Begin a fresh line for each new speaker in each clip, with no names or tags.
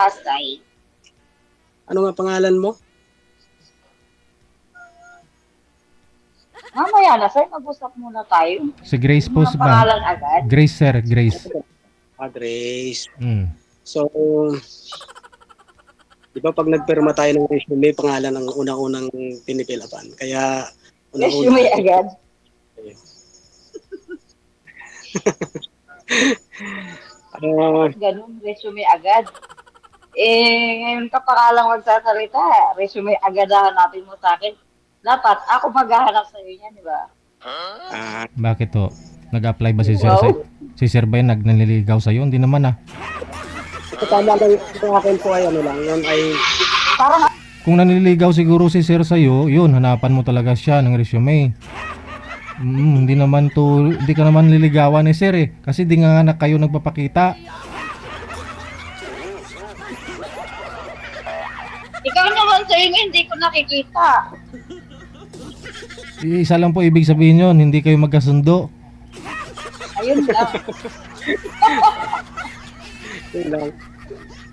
Pasay.
Ano nga pangalan mo?
Mamaya na, sir, mag-usap muna tayo.
Si Grace
Yung
po,
mga
ma'am.
pangalan agad.
Grace, sir. Grace.
Grace.
Mm.
So, di ba pag nagpirma tayo ng resume, pangalan ang unang-unang pinipilapan. Kaya,
Resume
una-una, check ko.
agad.
Ah,
Bakit ganun? Resume agad. Ngayon ka pa ka lang magsasalita. Resume agad hahanapin mo sa akin. Dapat ako maghahanap sa iyo niyan, di ba?
ah,
Bakit to? Nag-apply ba si sir
Wow.
sa'yo? Si sir ba yung nagnaniligaw sa'yo? Hindi naman ah.
ito tama lang, ito akin po ay ano lang, yun ay,
Parang
Kung nanliligaw siguro si sir sa'yo, yun, hanapan mo talaga siya ng resume. Hindi ka naman liligawan ni sir eh. Kasi di nga na kayo nagpapakita.
ikaw naman sa inyo, hindi ko nakikita.
Isa lang po ibig sabihin yun, hindi kayo magkasundo.
Ayun lang.
yun lang.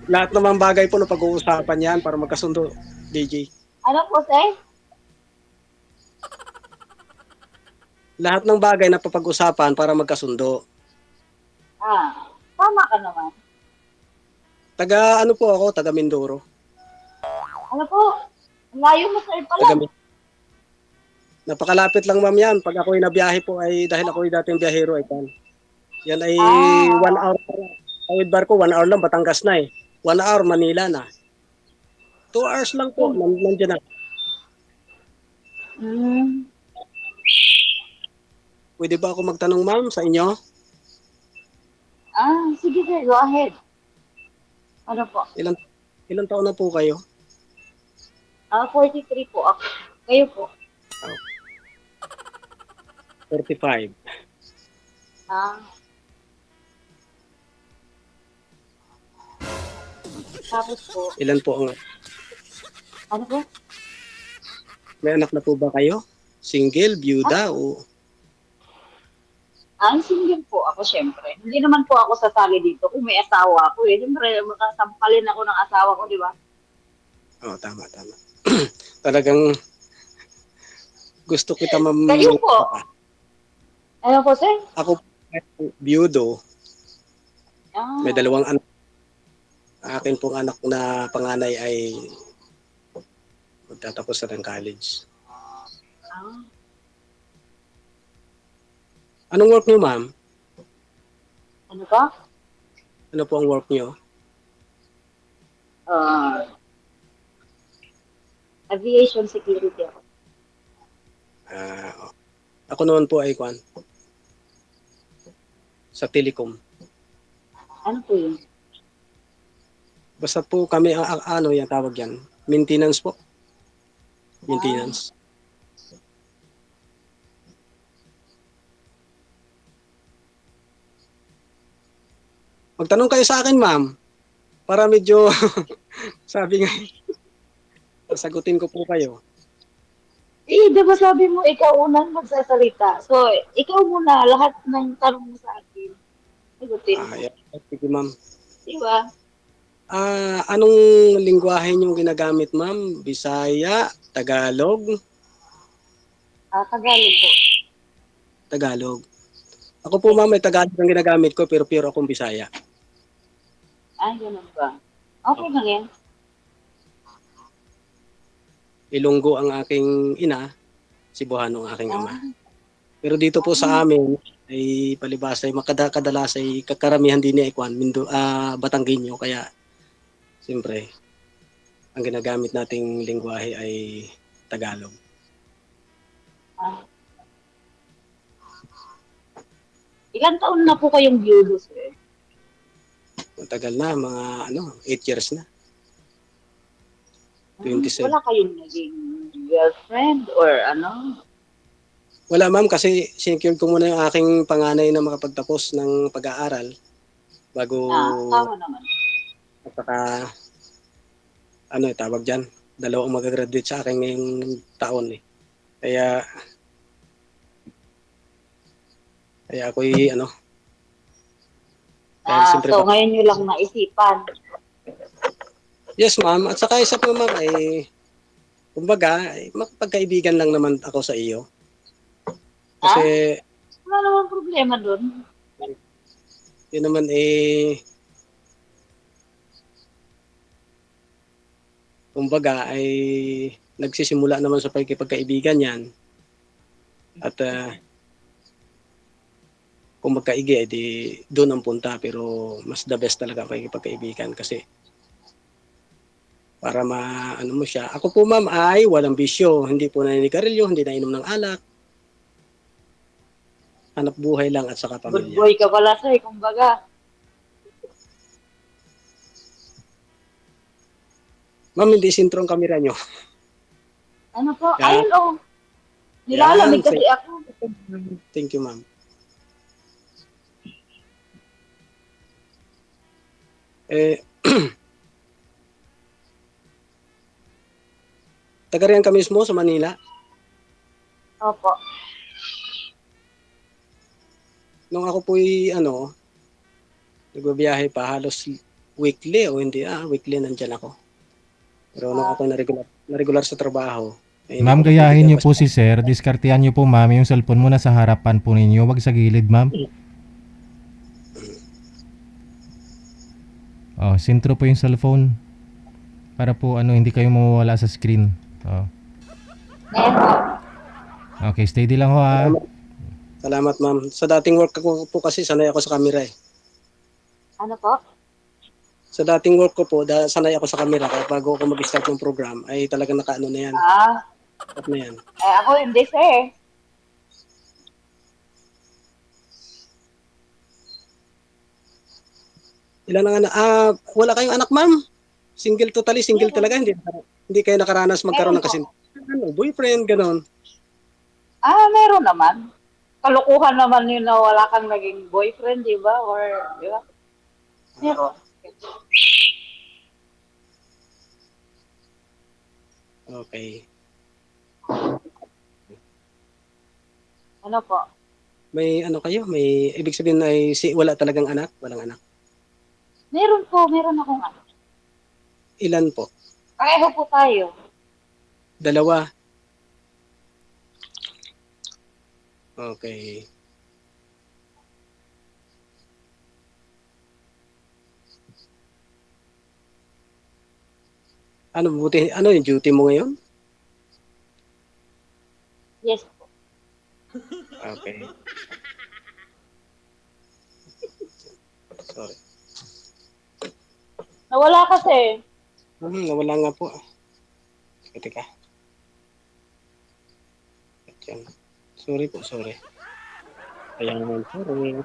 Lahat naman bagay po na pag-uusapan yan para magkasundo, DJ.
Ano po, sir?
Lahat ng bagay na papag-usapan para magkasundo.
Tama ka naman.
Taga ano po ako, taga Mindoro.
Ano po? Ang layo mo, sir,
Taga
pala.
Napakalapit lang ma'am yan. Pag ako'y nabiyahe po ay dahil ako'y dating biyahero ay pan. Yan ay 1 hour. Tawid barko, 1 hour lang, Batangas na eh. 1 hour, Manila na. 2 hours lang po, nandiyan na.
Hmm.
Pwede ba ako magtanong ma'am sa inyo?
Sige, sir, go ahead. Ano po?
Ilang taon na po kayo?
43 po ako. Kayo po?
45.
Ah, tapos po,
Ilan po ang,
ano po?
may anak na po ba kayo? Single, byuda o
Ang single po ako, syempre. Hindi naman po ako sasali dito kung may asawa ako eh. Siyempre, makasampalin ako ng asawa ko, di ba?
tama. Talagang gusto kita
Kayo po? Ano po, sir?
Ako byudo, may
Ah,
2 anak. Akin pong anak na panganay ay magtatapos na ng college.
ah,
Anong work niyo, ma'am?
ano ba?
Ano po ang work niyo?
Ah, aviation security ako.
Ako naman po ay sa telecom.
Ano po yun?
Basta po kami ano yan tawag yan. Maintenance po. Maintenance. Magtanong kayo sa akin, ma'am. Para medyo sabi nga sagutin ko po kayo.
Di ba sabi mo, ikaw unang magsasalita? So, ikaw muna, lahat ng tanong mo sa akin. Sagutin ko.
Yeah. Sige, ma'am.
Di ba?
Anong lingwahe niyo ginagamit, ma'am? Bisaya, Tagalog?
Tagalog po.
Tagalog. Ako po, ma'am, may Tagalog ang ginagamit ko pero pure akong Bisaya.
Ganun ba? Okay lang yan.
Ilonggo ang aking ina, Cebuano ang aking ama.
Ah,
Pero dito po sa amin ay palibasa ay kadalas ay kakaramihan din ni Ekwan, Batanggenyo, kaya siyempre ang ginagamit nating lingwahe ay Tagalog.
ah. Ilang taon na po kayong biyudo, sir?
Matagal na, mga 8 years na. 27.
Wala kayong naging girlfriend or ano?
Wala ma'am, kasi sinecure ko muna yung aking panganay na makapagtapos ng pag-aaral bago
Tama naman.
saka tawag dyan, 2 magagraduate sa akin ngayong taon eh. Kaya ako'y dahil siyempre
So, ngayon nyo lang naisipan.
Yes, ma'am. At saka isa pa, ma'am, ay kumbaga, ay makipagkaibigan lang naman ako sa iyo.
Ha?
Kasi
Wala naman problema dun.
yun naman kumbaga ay nagsisimula naman sa pagkipagkaibigan yan. At kung magkaigi, edi doon ang punta. Pero mas the best talaga ang pagkipagkaibigan kasi para ano mo siya. Ako po, ma'am, ay walang bisyo. Hindi po naninigarilyo, hindi nainom ng alak. Hanap buhay lang at saka
Good
pamilya.
boy ka pala, sir, kumbaga.
Ma'am, hindi sintro ang kamera nyo.
Ano po?
Yan.
Ayun, oh.
Yan.
Nilalamig kasi ako.
Thank you, ma'am. Taga riyan ka mismo sa Manila.
Opo.
Nung ako po'y nagbabiyahe pa halos weekly o hindi, weekly nandyan ako. Pero nung ako na-regular sa trabaho, ay hindi
Ma'am,
ko
gayahin
mapipigil
niyo po
basta.
si sir. Diskartehan niyo po, ma'am, yung cellphone mo na sa harapan po ninyo. Wag sa gilid, ma'am. Oh, sintro po yung cellphone. Para po hindi kayo mawawala sa screen. Oh.
Ngayon po.
Okay, steady lang ho ha.
Salamat, ma'am. Sa dating work ko po kasi sanay ako sa camera eh.
Ano po?
Sa dating work ko po, sanay ako sa camera kaya bago ako mag-start ng program ay talagang nakaano na yan.
Ah,
Start na yan.
ako hindi, sir.
Ilan ang anak? Wala kayong anak, ma'am? Totally single
Meron.
talaga, hindi kayo nakaranas magkaroon
Meron
ng
po.
boyfriend, ganon.
Meron naman. Kalukuhan naman yun na wala kang naging boyfriend, di ba? Or, di ba? Meron.
Okay.
Ano po?
May may ibig sabihin ay wala talagang anak, walang anak.
Meron po, meron akong ano.
Ilan po?
Pareho po tayo.
Dalawa. Okay. Ano yung duty mo ngayon?
Yes po.
Okay. Sorry.
Nawala kasi.
Nawala nga po. Teka. Yan. Sorry. Kaya naman, sorry.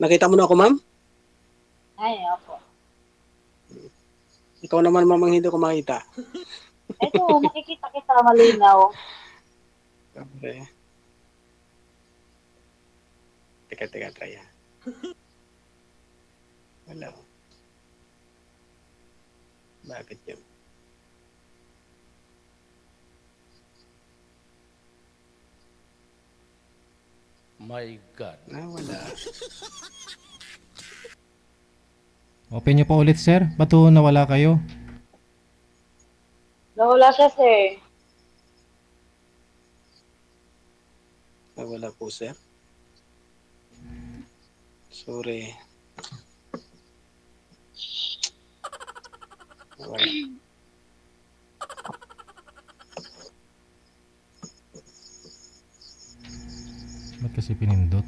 Nakita mo na ako, ma'am?
Ay, opo.
Ikaw naman, ma'am, ang hindi ko makita.
Ito, nakikita kita malinaw.
Okay. Teka, try. Wala. Bakit yun?
My God.
Wala.
Open niyo po ulit, sir. Ba't ho nawala kayo?
Nawala siya, sir.
Wala po, sir. Sorry. Wala.
Ba't kasi pinindot?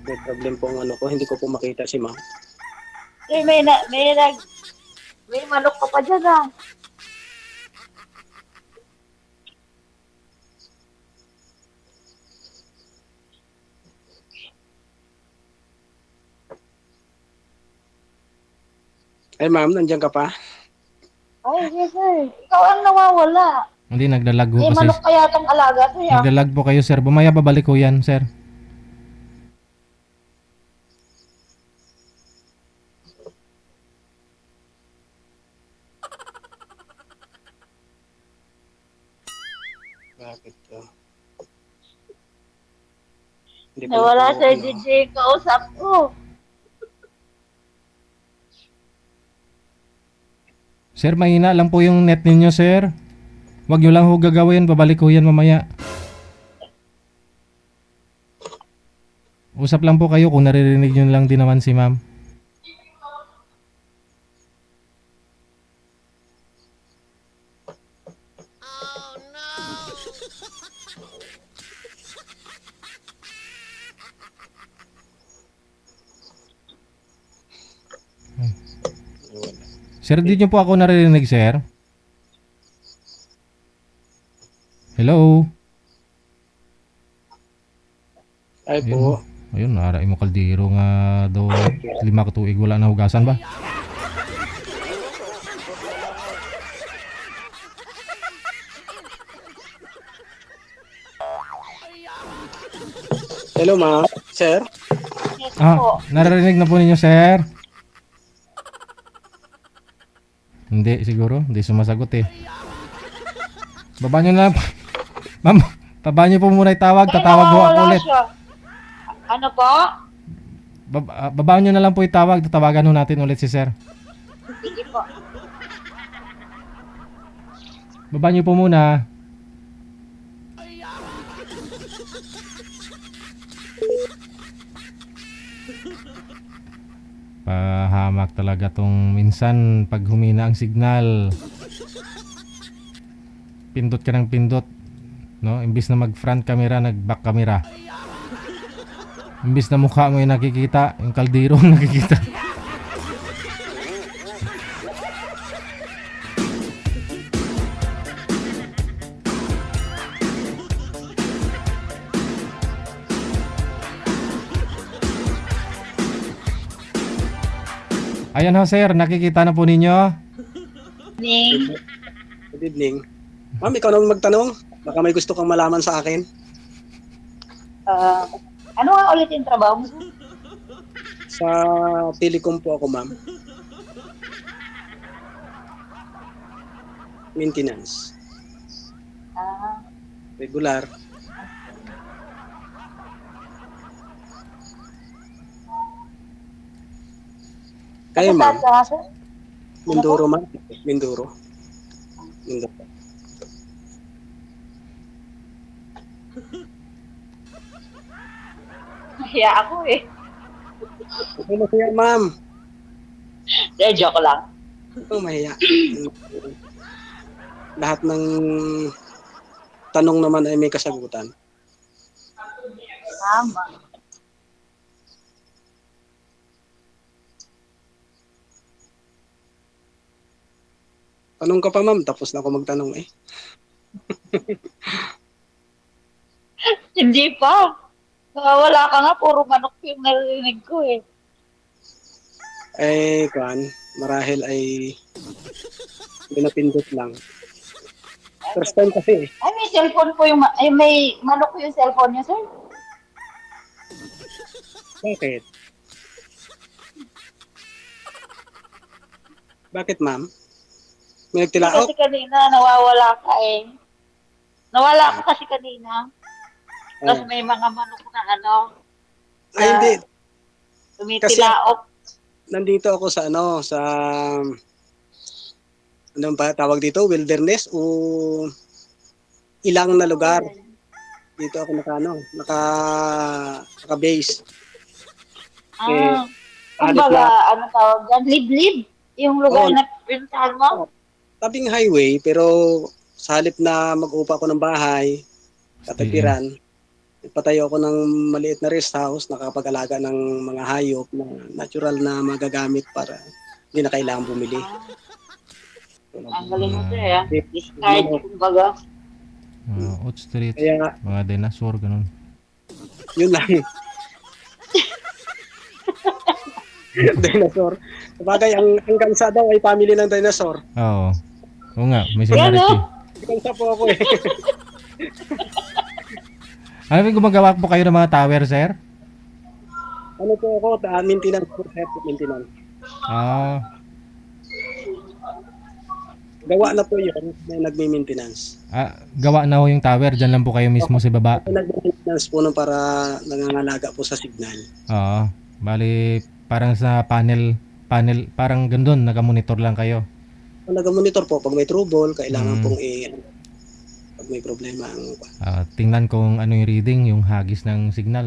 May problem po ang ko. Hindi ko po makita si ma'am.
Sir, may manok ka pa dyan,
Ay, ma'am, nandiyan ka pa?
Ay, yes, sir. Ikaw ang nawawala.
Hindi, naglalag ho
May
kasi.
manok kaya itong alaga, sir.
Naglalag po kayo, sir. Bumaya babalik ko yan, sir.
Bakit to? Hindi pala
Nawala
po,
sa
ano.
DJ yung kausap ko.
Sir, mahina lang po yung net ninyo, sir. Wag nyo lang ho gagawin. Babalik ko yan mamaya. Usap lang po kayo kung naririnig nyo lang din naman si ma'am. Sir, di nyo po ako naririnig, sir? Hello?
Ay po.
Ayun, naray mo kaldero nga do 5 ka tuig wala na hugasan ba?
Hello, ma'am. Sir?
Yes po.
Naririnig na po ninyo, sir? Hindi siguro, hindi sumasagot eh. Baba nyo na lang. Ma'am, baba nyo po muna itawag, tatawag ho ako
nawawala
ulit.
siya. Ano po?
Baba nyo na lang po itawag, tatawagan ho natin ulit si sir.
Sige po.
Baba nyo po muna. Pahamak talaga tong minsan pag humina ang signal. Pindot ka ng pindot. No? Imbis na mag front camera, nag back camera. Imbis na mukha mo yung nakikita, yung kaldero ang nakikita. Ayan ho sir, nakikita na po ninyo.
Ning.
Good evening. Ma'am, ikaw naman magtanong. Baka may gusto kang malaman sa akin.
Ano nga ulit yung trabaho mo?
Sa telecom po ako, ma'am. Maintenance.
Ah,
Regular. Kayo,
ano
ma'am?
sa sir?
Mindoro, ma'am. Mindoro. Mindoro.
Nahiya ako eh.
Okay na siya, ma'am.
Joke lang.
Ito, mahiya. Lahat ng tanong naman ay may kasagutan.
Tama.
Tanong ka pa, ma'am. Tapos na ako magtanong eh.
Hindi pa. Wala ka nga, puro manok yung narinig ko eh.
Kwan, marahil ay pinapindot lang. First time kasi eh.
Ay, may cellphone po yung, ay, may manok po yung cellphone niya, sir.
Bakit? Bakit, ma'am? May nagtilaok?
Kasi kanina, nawawala ka eh. Nawala ka kasi kanina. Tapos may mga manok na ano,
Ay, hindi.
tumitilaok.
Nandito ako sa anong ba tawag dito? Wilderness o ilang na lugar. Dito ako naka-base.
Ah,
Alit
kumbaga,
na,
ano tawag dyan? Liblib. Yung lugar
Oo.
na pinuntahan mo.
tabing highway, pero sa halip na mag-upa ako ng bahay, katipiran, ipatayo ako ng maliit na rest house, nakapag-alaga ng mga hayop na natural na magagamit para hindi na kailangan bumili.
Ang galing mo sir, ah. Discard, kumbaga.
Oat Street,
Kaya,
mga dinosaur, ganun.
yun lang. Dinosaur. Sabagay, ang gansa daw ay family ng dinosaur.
Oo. Oo nga, may
Yan,
similarity.
no?
Gansa po ako eh.
Ano yung gumagawa po kayo ng mga tower, sir?
Ano po ako, maintenance po, head of maintenance.
Ah,
Gawa na po yun, may nagme-maintenance.
Gawa na ho yung tower, dyan lang po kayo mismo sa baba.
May nagme-maintenance po nun para nangangalaga po sa signal.
Oo. Bali, parang sa panel, parang gandun, nakamonitor lang kayo.
Kung nag-monitor po, pag may trouble, kailangan
Mm.
pong pag may problema.
Tingnan kung ano yung reading, yung hagis ng signal.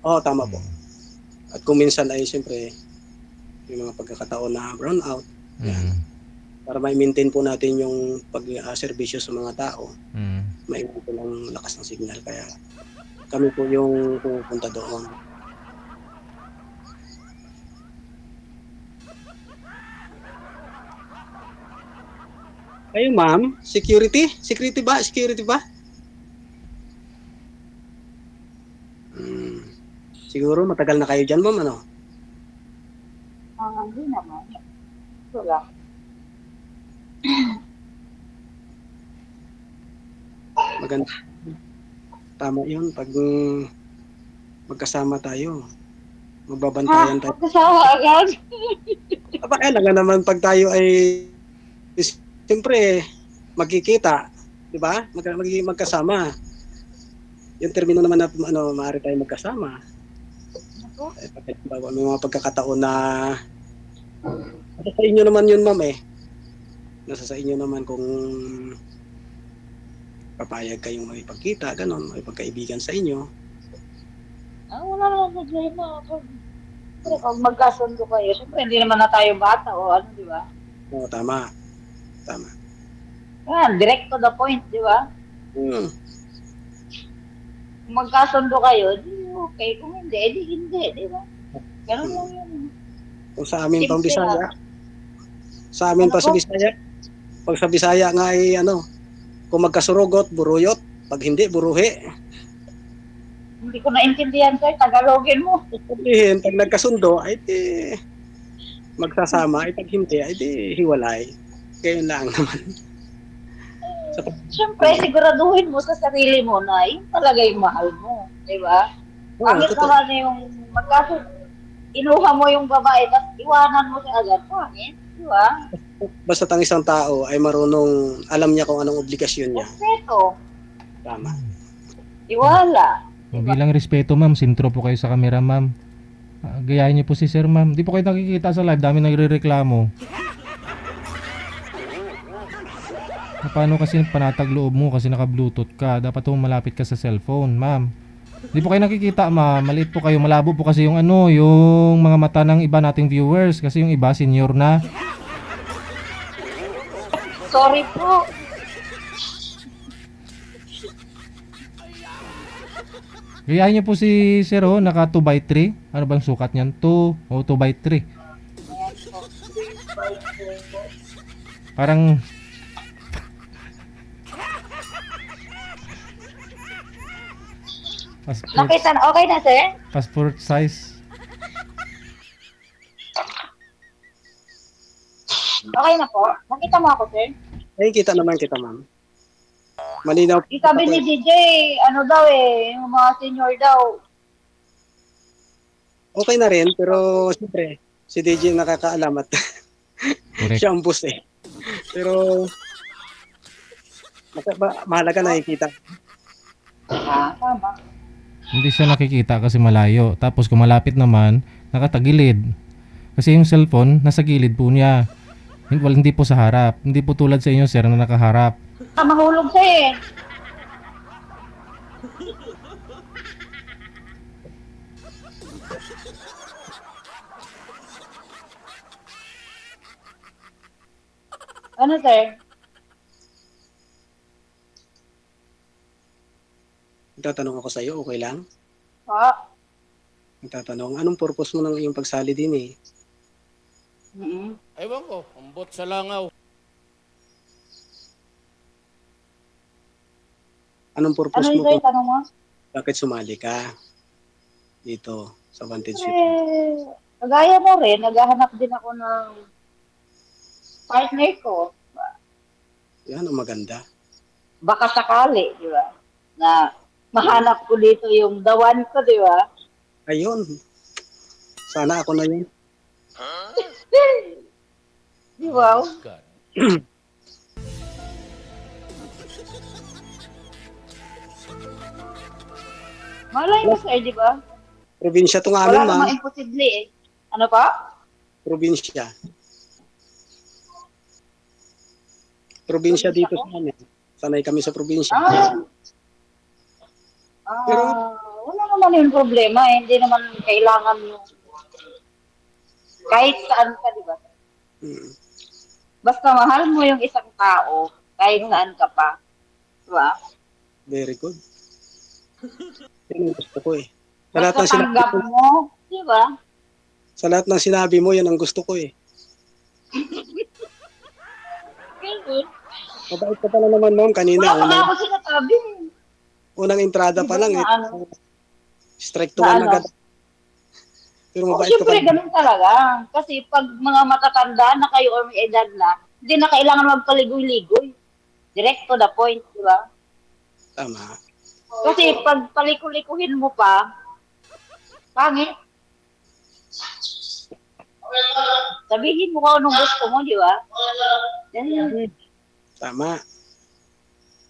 Oo, tama po. At kung minsan ay siyempre, yung mga pagkakataon na brownout, yan.
Mm.
Para ma-maintain po natin yung pag-serbisyo sa mga tao,
Mm.
maiwan po ng lakas ng signal. Kaya kami po yung pupunta doon. Kayo ma'am, security? Security ba? Security ba? Siguro matagal na kayo dyan ma'am, ano?
Hindi naman. Ito lang.
Maganda. Tama yun. Pag magkasama tayo, magbabantayan tayo.
Magkasama agad.
Aba, kailangan naman pag tayo ay siyempre magkikita, di ba? Magkasama. Yung termino naman na maaari tayo magkasama. May mga pagkakataon na nasa sa inyo naman yun, ma'am eh. Nasa sa inyo naman kung papayag kayong makipagkita, ganon, makipagkaibigan sa inyo.
Wala naman problema. Pero kung magkasundo kayo, siyempre hindi naman na tayo bata o ano, di ba?
Oo, tama. Tama.
Yan, direct to the point, di ba?
Hmm.
Kung magkasundo kayo, di okay. Kung hindi, di hindi, di ba? Ganun lang yun.
Kung sa amin pang
Simple
Bisaya, sa amin pa sa Bisaya, pag sa Bisaya nga ay kung magkasurugot, buruyot, pag hindi, buruhi.
Hindi ko naintindihan, sir. Tagalogin mo.
Sabihin, pag nagkasundo, ay di magsasama, ay pag hindi, ay di hiwalay. Kaya lang naman.
Siyempre, siguraduhin mo sa sarili mo na yun talaga yung mahal mo. Di ba? Pangit
totoo.
naman yung inuha mo yung babae at iwanan mo siya agad. Pangit. Di ba?
Basta ang isang tao ay marunong, alam niya kung anong obligasyon niya.
Respeto.
Tama.
Iwala.
Bilang respeto, ma'am, sintro po kayo sa camera, ma'am. Gayahin niyo po si sir, ma'am. Di po kayo nakikita sa live, dami nagre-reklamo. Paano kasi panatag loob mo kasi naka-bluetooth ka? Dapat po malapit ka sa cellphone, ma'am. Di po kayo nakikita, ma'am. Maliit po kayo. Malabo po kasi yung yung mga mata ng iba nating viewers. Kasi yung iba, senior na.
Sorry po.
Gayahin niyo po si sir, naka 2x3. Ano bang sukat niyan? 2 o 2x3. Parang passport,
Nakita na. Okay na, sir?
passport size.
Okay na po. Nakita mo ako, sir?
Ay, kita naman kita, ma'am. Malinaw.
Sabi ni DJ, ano daw yung mga senior daw.
Okay na rin, pero siyempre, si DJ nakakaalam at
Correct.
siya ang boss eh. Pero, mahalaga nakikita.
Tama.
Hindi siya nakikita kasi malayo. Tapos kung malapit naman, nakatagilid. Kasi yung cellphone, nasa gilid po niya. Hindi po sa harap. Hindi po tulad sa inyo, sir, na nakaharap.
Mahulog siya eh. Ano, sir?
Tatanong ako sa iyo, okay lang?
Pa?
Tatanong, anong purpose mo ng iyong pagsali din eh?
Ewan ko, umbot sa langaw.
Anong purpose
Ano
mo
yung sir?
kung
Tanong mo?
bakit sumali ka dito sa Vantage Ship?
Kagaya mo rin, naghahanap din ako ng partner ko.
Yan ang maganda.
Baka sakali, di ba? Na mahanap ko dito yung dawan ko, di ba?
Ayun. Sana ako na yun.
Di ba?
God.
Malay mo, sir, di ba?
Probinsya to nga amin,
Wala
ma'am.
namang imposible eh. Ano pa?
Probinsya. Probinsya
Probinsya
dito
ko?
sa amin. Sanay kami sa probinsya.
Ah,
Pero,
wala naman yung problema eh. Hindi naman kailangan yung kahit saan ka, di ba?
mm,
Basta mahal mo yung isang tao, kahit
oh,
saan ka pa. Di ba?
very good. Yan ang gusto ko eh. Sa lahat
Basta
ng sinabi
tanggap
ko,
mo, di ba?
sa lahat ng sinabi mo, yan ang gusto ko eh.
Ganun.
Mabait ka pala naman, ma'am. Kanina,
Wala pa nga ako sinasabi.
unang entrada
Di
pa
ba
lang
na
eh.
ano?
Strike to
Na
one
ano?
agad. Pero
Oh,
mabait ka
syempre,
pala.
ganun talaga. Kasi pag mga matatanda na kayo or may edad na, hindi na kailangan magpaligoy-ligoy. Direct to the point, di ba?
Tama.
Kasi pag paliko-likuhin mo pa, pangit. Sabihin mo kung anong gusto mo, di ba? Yan.
Tama.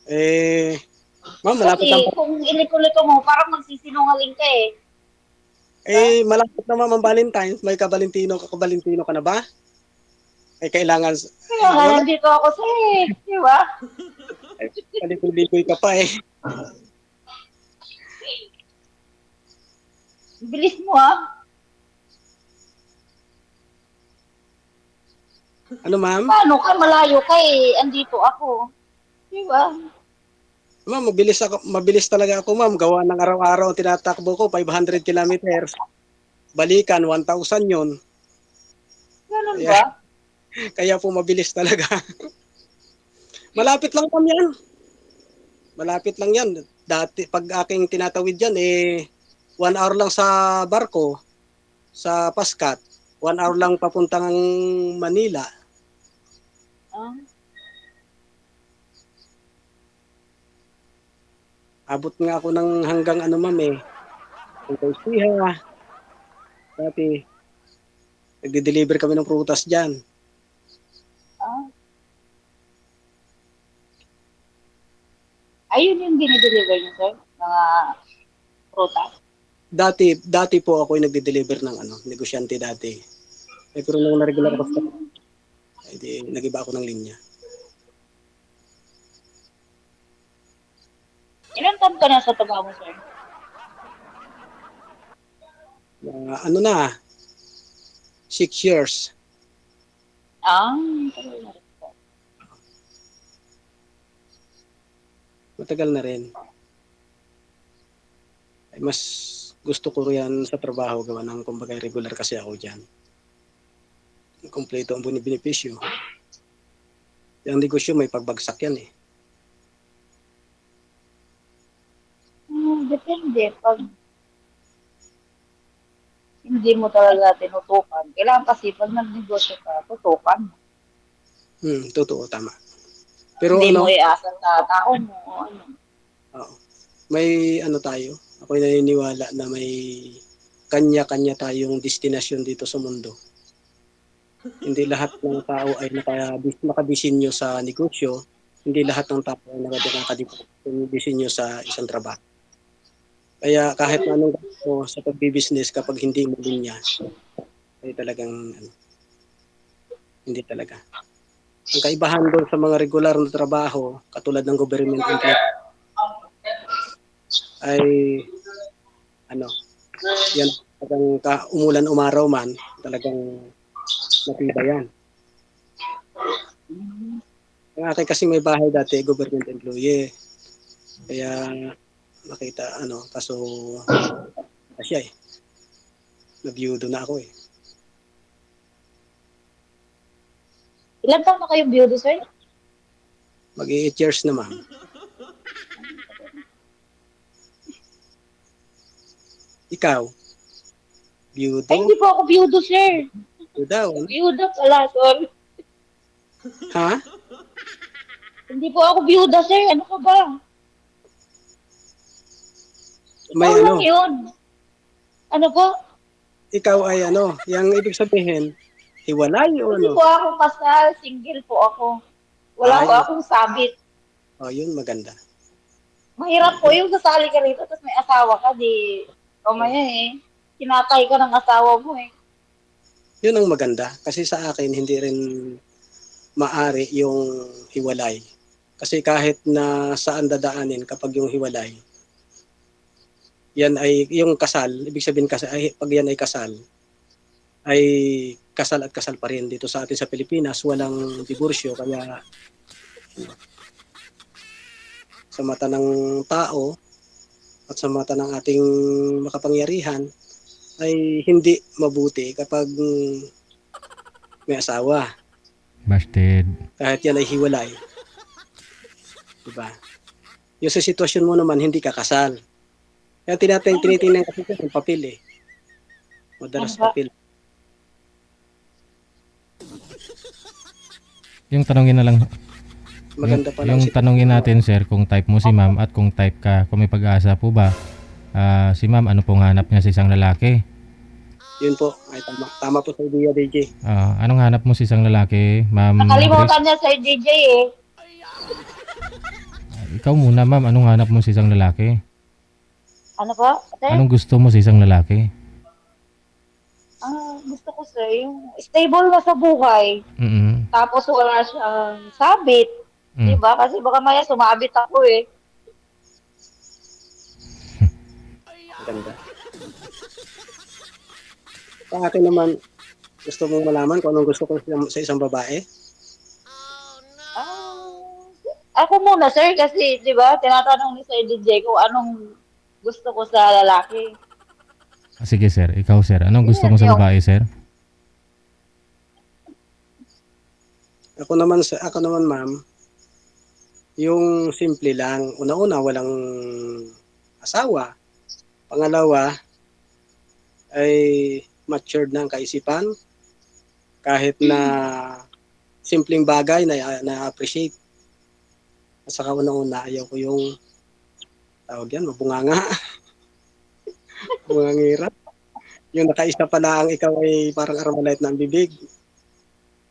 Eh, ma'am, malapit ang
Kasi kung iliko-liko mo, parang magsisinungaling ka eh. Diba?
malapit na ma'am ang Valentine's. May kabalintino ka na ba? Eh, kailangan,
Kaya nga
wala.
nandito ako sa di ba?
Eh, paligoy ka pa eh.
Bilis mo ha.
Ano, ma'am?
Paano ka? Malayo ka eh. Andito ako. Di ba?
Ma'am, mabilis talaga ako, ma'am. Gawa ng araw-araw ang tinatakbo ko, 500 kilometers. Balikan, 1,000 yun.
Ganun
Kaya,
ba?
kaya po mabilis talaga. Malapit lang ma'am yan. Malapit lang yan. Dati, pag aking tinatawid yan, 1 hour lang sa barko, sa Pascat. 1 hour lang papuntang Manila.
Ah,
Abot nga ako ng hanggang ano ma'am hanggang Siha. Dati, nagde-deliver kami ng prutas dyan.
ah. Ayun yung dinideliver niyo, sir? Mga prutas.
Dati po ako yung nagde-deliver ng negosyante dati. Pero nung na-regular ako sa nag-iba ako ng linya.
Ilan taon ka na sa trabaho mo, sir?
Ano na, 6 years.
Ah, tagal na rin po.
Matagal na rin. Ay, mas gusto ko yan sa trabaho gawa ng kumbaga regular kasi ako dyan. Kompleto ang benepisyo. Yung negosyo may pagbagsak yan eh.
Depende. Pag hindi mo talaga tinutukan. Kailangan kasi pag nagnegosyo ka, tutukan.
Totoo, tama. Pero
Hindi mo iasa sa tao mo. Ano.
may tayo. Ako'y naniniwala na may kanya-kanya tayong destinasyon dito sa mundo. Hindi lahat ng tao ay nakabisinyo sa negosyo. Hindi lahat ng tao ay nakabisinyo sa isang trabaho. Kaya kahit anong gasto sa pagbibusiness kapag hindi mo linya, ay talagang hindi talaga. Ang kaibahan doon sa mga regular na trabaho, katulad ng government employee, ay yan talagang umulan umaraw man, talagang matibayan. Ang akin kasi may bahay dati, government employee. Kaya nakita kaso siya nabiyudo na ako
Ilan taon na kayong beauty, sir?
Mag-8 years na ma'am. Ikaw? Biyudo?
Ay, hindi po ako beauty, sir.
Daw,
Beauty pala, sorry.
Ha?
Hindi po ako byuda, sir. Ano ka ba?
May
Ikaw lang yun. Ano po?
Ikaw ay yung ibig sabihin, hiwalay o
Hindi po ako kasal. Single po ako. Wala po akong sabit.
Yun maganda.
Mahirap po yung sasali ka rito tapos may asawa ka, di, mamaya kinatay ka ng asawa mo eh.
Yun ang maganda. Kasi sa akin, hindi rin maari yung hiwalay. Kasi kahit na saan dadaanin kapag yung hiwalay, yan ay yung kasal, ibig sabihin kasal, ay, pag yan ay kasal at kasal pa rin dito sa atin sa Pilipinas, walang diborsyo. Kaya sa mata ng tao at sa mata ng ating makapangyarihan ay hindi mabuti kapag may asawa.
Busted.
Kahit yan ay hiwalay. Diba? Yung sa sitwasyon mo naman, hindi ka kasal. Kaya tinitingnan kasi yung papel eh.
Ano
Madalas
ba?
papel.
Yung tanongin na lang,
Maganda pa lang
yung tanongin natin sir kung type mo si ma'am at kung type ka, kung may pag-asa po ba si ma'am, ano pong hanap niya sa isang lalaki?
Yun po. Ay, tama po sa idea, DJ.
Anong hanap mo sa isang lalaki, ma'am Grace?
Nakalimutan niya sa DJ eh.
Ikaw muna ma'am, anong hanap mo sa isang lalaki?
Ano po? Ate?
Anong gusto mo sa isang lalaki?
Gusto ko sir, yung stable na sa buhay.
Mm.
Tapos wala siyang sabit. Diba? Kasi baka maya sumabit ako eh.
Maganda. Sa akin naman, gusto mong malaman kung anong gusto ko sa isang babae?
Ako muna sir kasi, di ba, tinatanong ni Sir DJ kung anong gusto ko sa lalaki.
Sige sir, ikaw sir, anong gusto mo sa
Yun.
babae sir?
Ako naman ma'am, yung simple lang. Una-una, walang asawa. Pangalawa, ay matured na ang kaisipan. Kahit na simpleng bagay na-appreciate. At saka una-una, ayaw ko yung tawag yan, mabunganga. Bungangira. Yung nakaisa pala ang ikaw ay parang Armalite na ang bibig.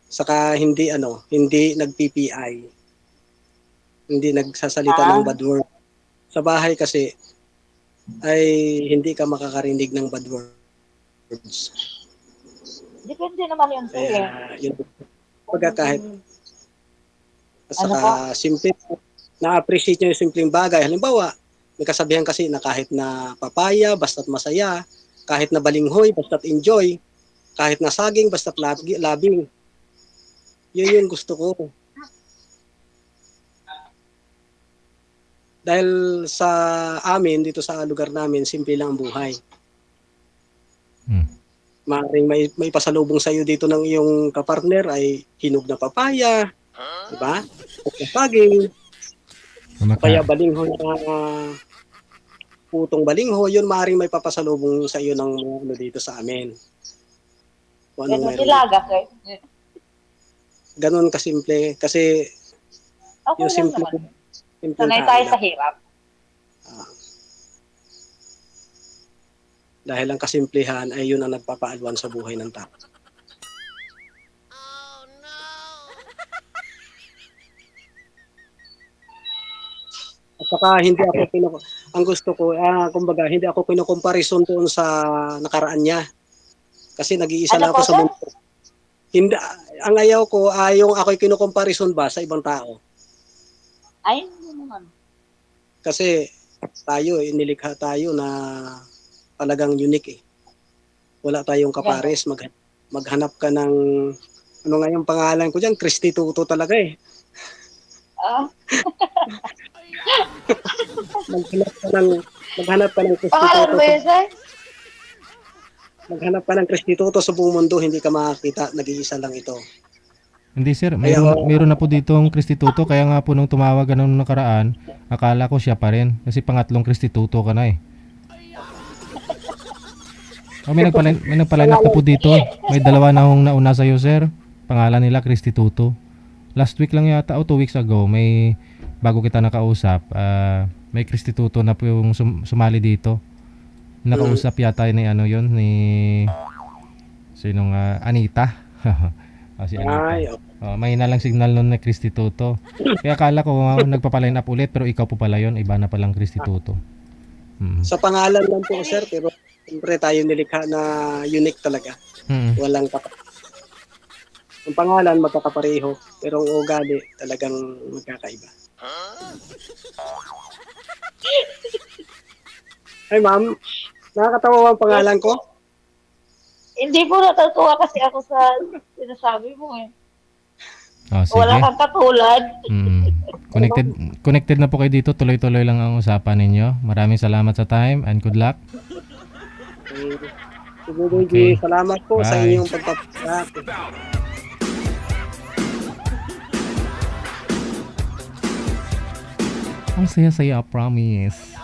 Saka hindi nag-PPI. Hindi nagsasalita ng bad word. Sa bahay kasi ay hindi ka makakarinig ng bad words.
Depende naman yun sir.
Kaya yun. Pagka kahit at
Ano
saka simple na-appreciate nyo yung simpleng bagay. Halimbawa, may kasabihan kasi na kahit na papaya, basta't masaya, kahit na balinghoy, basta't enjoy, kahit na saging, basta't labing. Yun yung gusto ko. Dahil sa amin, dito sa lugar namin, simple lang ang buhay. Maaaring may pasalubong sa iyo dito ng iyong kapartner ay hinog na papaya, di ba? O saging, kaya balinghoy na putong balinghoy, yun maaaring may papasalubong sa iyo ng dito sa amin. Kung anong
Ganun
mayroon.
ilaga sir.
Ganun kasimple. Kasi
Ako
yung
lang
simple,
naman.
simple
Sanay tayo sa hirap.
Dahil ang kasimplehan ay yun ang nagpapaalwan sa buhay ng tao. At saka hindi ako ang gusto ko, kumbaga, hindi ako kinukomparison doon sa nakaraan niya. Kasi nag-iisa lang ako sa mundo. Hindi, ang ayaw ko ay yung ako'y kinukomparison ba sa ibang tao.
Ay, hindi naman.
Kasi tayo, nilikha tayo na talagang unique eh. Wala tayong kapares. Maghanap ka ng, ano nga yung pangalan ko dyan, Christy Tuto talaga eh. Maghanap ka ng Christy
Pangalan
Tuto.
mo yun, sir?
Maghanap ka ng Christy Tuto sa buong mundo, hindi ka makakita, nag-iisa lang ito.
Hindi sir, meron na po ditong Kristituto, kaya nga po nung tumawag ka nung nakaraan, akala ko siya pa rin, kasi pangatlong Kristituto ka na eh. May nagpaline up na po dito. May dalawa na hong nauna sa'yo sir. Pangalan nila Kristituto. Last week lang yata o 2 weeks ago, may bago kita nakausap, may Kristituto na po yung sumali dito. Nakausap yata ni ano yun, ni sinong Anita. Si Anita. Oh, may lang signal nun na Kristituto. Kaya akala ko nagpapaline up ulit pero ikaw po pala yun. Iba na palang Kristituto.
Sa pangalan lang po, sir, pero siyempre tayo nilikha na unique talaga. Walang ang pangalan magkakapareho, pero ang ugali talagang magkakaiba. Ay, ma'am, nakakatawa ang pangalan ko?
Hindi po natutuwa kasi ako sa sinasabi mo eh.
Oh, sige.
Wala kang katulad.
Connected na po kayo dito. Tuloy-tuloy lang ang usapan ninyo. Maraming salamat sa time and good luck.
Okay. Salamat po sa
Bye.
inyong pagpapasap.
Ang saya-saya, promise.